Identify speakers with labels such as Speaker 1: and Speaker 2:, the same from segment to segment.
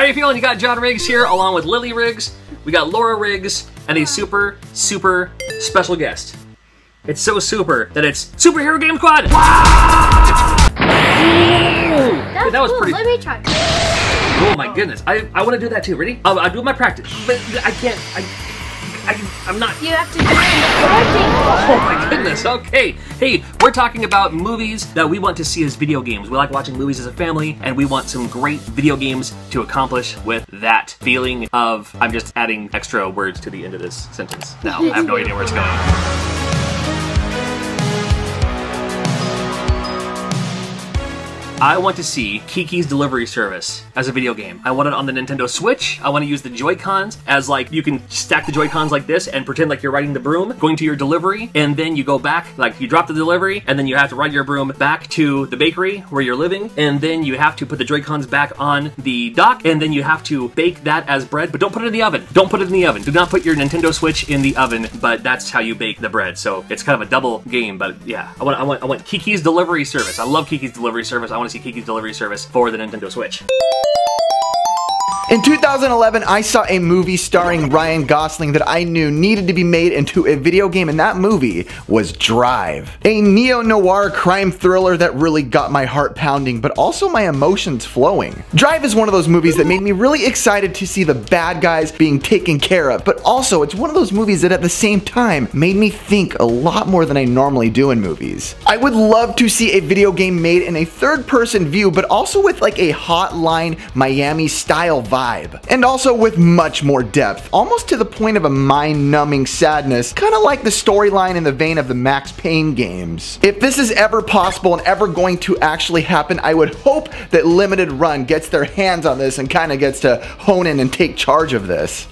Speaker 1: are you feeling? You got John Rigg'd here along with Lily Rigg'd. We got Laura Rigg'd and a super special guest. It's so super that it's Superhero Game Squad! Wow! That was
Speaker 2: cool.
Speaker 1: pretty...
Speaker 2: Let me try.
Speaker 1: Oh my goodness. I want to do that too. Ready? I'll do my practice. But I can't. I'm not.
Speaker 2: You have to do it in the recording.
Speaker 1: Oh my goodness. Okay. Hey, we're talking about movies that we want to see as video games. We like watching movies as a family, and we want some great video games to accomplish with that feeling of... I'm just adding extra words to the end of this sentence. Now, I have no idea where it's going. I want to see Kiki's Delivery Service as a video game. I want it on the Nintendo Switch. I want to use the Joy-Cons as like, you can stack the Joy-Cons like this and pretend like you're riding the broom, going to your delivery, and then you go back, like you drop the delivery, and then you have to ride your broom back to the bakery where you're living, and then you have to put the Joy-Cons back on the dock, and then you have to bake that as bread, but don't put it in the oven. Don't put it in the oven. Do not put your Nintendo Switch in the oven, but that's how you bake the bread. So it's kind of a double game, but yeah. I want Kiki's Delivery Service. I love Kiki's Delivery Service. I want to see Kiki's Delivery Service for the Nintendo Switch.
Speaker 3: In 2011, I saw a movie starring Ryan Gosling that I knew needed to be made into a video game, and that movie was Drive. A neo-noir crime thriller that really got my heart pounding, but also my emotions flowing. Drive is one of those movies that made me really excited to see the bad guys being taken care of, but also it's one of those movies that at the same time made me think a lot more than I normally do in movies. I would love to see a video game made in a third-person view, but also with like a Hotline Miami style vibe. And also with much more depth, almost to the point of a mind-numbing sadness, kind of like the storyline in the vein of the Max Payne games. If this is ever possible and ever going to actually happen, I would hope that Limited Run gets their hands on this and kind of gets to hone in and take charge of this.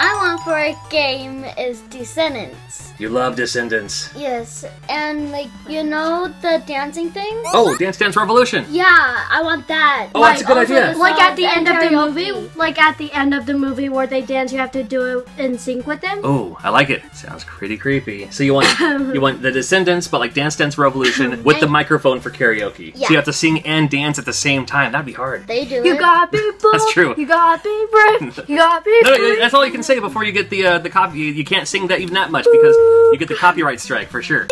Speaker 2: I want for a game is Descendants.
Speaker 1: You love Descendants.
Speaker 2: Yes, and like, you know the dancing thing?
Speaker 1: Oh, Dance Dance Revolution.
Speaker 2: Yeah, I want that.
Speaker 1: Oh, that's a good idea.
Speaker 4: Like at the end of the
Speaker 2: karaoke.
Speaker 4: movie, like at the end of the movie where they dance, you have to do it in sync with them.
Speaker 1: Oh, I like it. Sounds pretty creepy. So you want the Descendants, but like Dance Dance Revolution with the microphone for karaoke.
Speaker 2: Yeah.
Speaker 1: So you have to sing and dance at the same time. That'd be hard.
Speaker 2: They do
Speaker 4: You
Speaker 2: it.
Speaker 4: gotta be bold.
Speaker 1: That's true.
Speaker 4: You gotta be brave. You gotta be
Speaker 1: No,
Speaker 4: free.
Speaker 1: that's all you can say before you get the copy. You can't sing that even that much because you get the copyright strike for sure.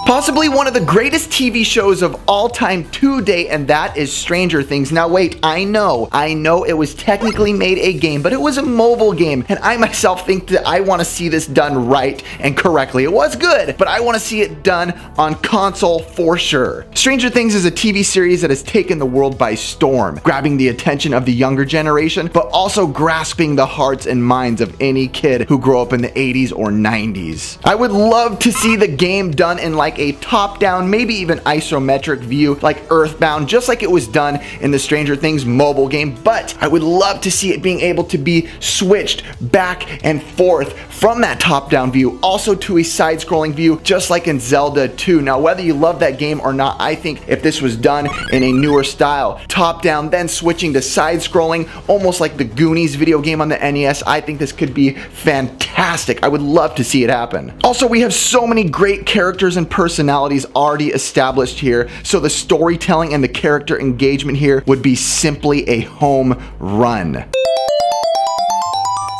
Speaker 3: Possibly one of the greatest TV shows of all time to date, and that is Stranger Things. Now wait, I know it was technically made a game, but it was a mobile game, and I myself think that I want to see this done right and correctly. It was good, but I want to see it done on console for sure. Stranger Things is a TV series that has taken the world by storm, grabbing the attention of the younger generation, but also grasping the hearts and minds of any kid who grew up in the 80s or 90s. I would love to see the game done in like a top-down, maybe even isometric view like Earthbound, just like it was done in the Stranger Things mobile game, but I would love to see it being able to be switched back and forth from that top-down view also to a side-scrolling view, just like in Zelda 2. Now, whether you love that game or not, I think if this was done in a newer style, top-down, then switching to side-scrolling, almost like the Goonies video game on the NES, I think this could be fantastic. I would love to see it happen. Also, we have so many great characters and personalities already established here, so the storytelling and the character engagement here would be simply a home run.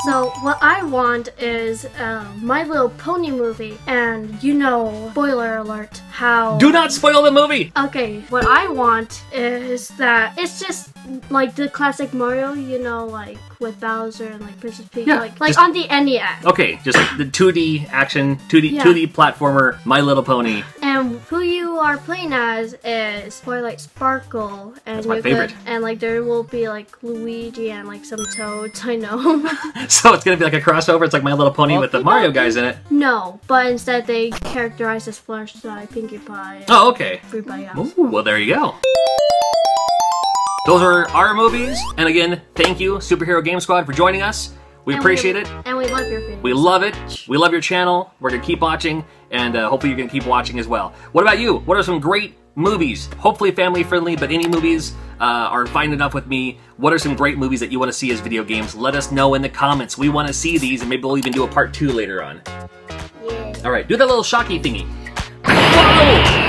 Speaker 4: So what I want is My Little Pony movie, and you know, spoiler alert, how...
Speaker 1: Do not spoil the movie!
Speaker 4: Okay, what I want is that it's just like the classic Mario, you know, like with Bowser and like Princess Peach,
Speaker 1: Yeah,
Speaker 4: like on the NES.
Speaker 1: Okay, just like the 2D action, 2D
Speaker 4: Yeah.
Speaker 1: 2D platformer, My Little Pony.
Speaker 4: And who you are playing as is Twilight Sparkle, and
Speaker 1: That's my
Speaker 4: you're
Speaker 1: favorite.
Speaker 4: good- and like there will be like Luigi and like some toads. I know.
Speaker 1: So it's gonna be like a crossover. It's like My Little Pony with the Mario guys in it.
Speaker 4: No, but instead they characterize as Fluttershy, Pinkie Pie, and
Speaker 1: Oh, okay.
Speaker 4: everybody else.
Speaker 1: Ooh, well, there you go. Those are our movies. And again, thank you, Superhero Game Squad, for joining us. We appreciate it.
Speaker 4: And we love your videos.
Speaker 1: We love it. We love your channel. We're going to keep watching, and hopefully you're going to keep watching as well. What about you? What are some great movies? Hopefully family friendly, but any movies are fine enough with me. What are some great movies that you want to see as video games? Let us know in the comments. We want to see these, and maybe we'll even do a part 2 later on.
Speaker 2: Yeah.
Speaker 1: All right, do that little shocky thingy. Whoa!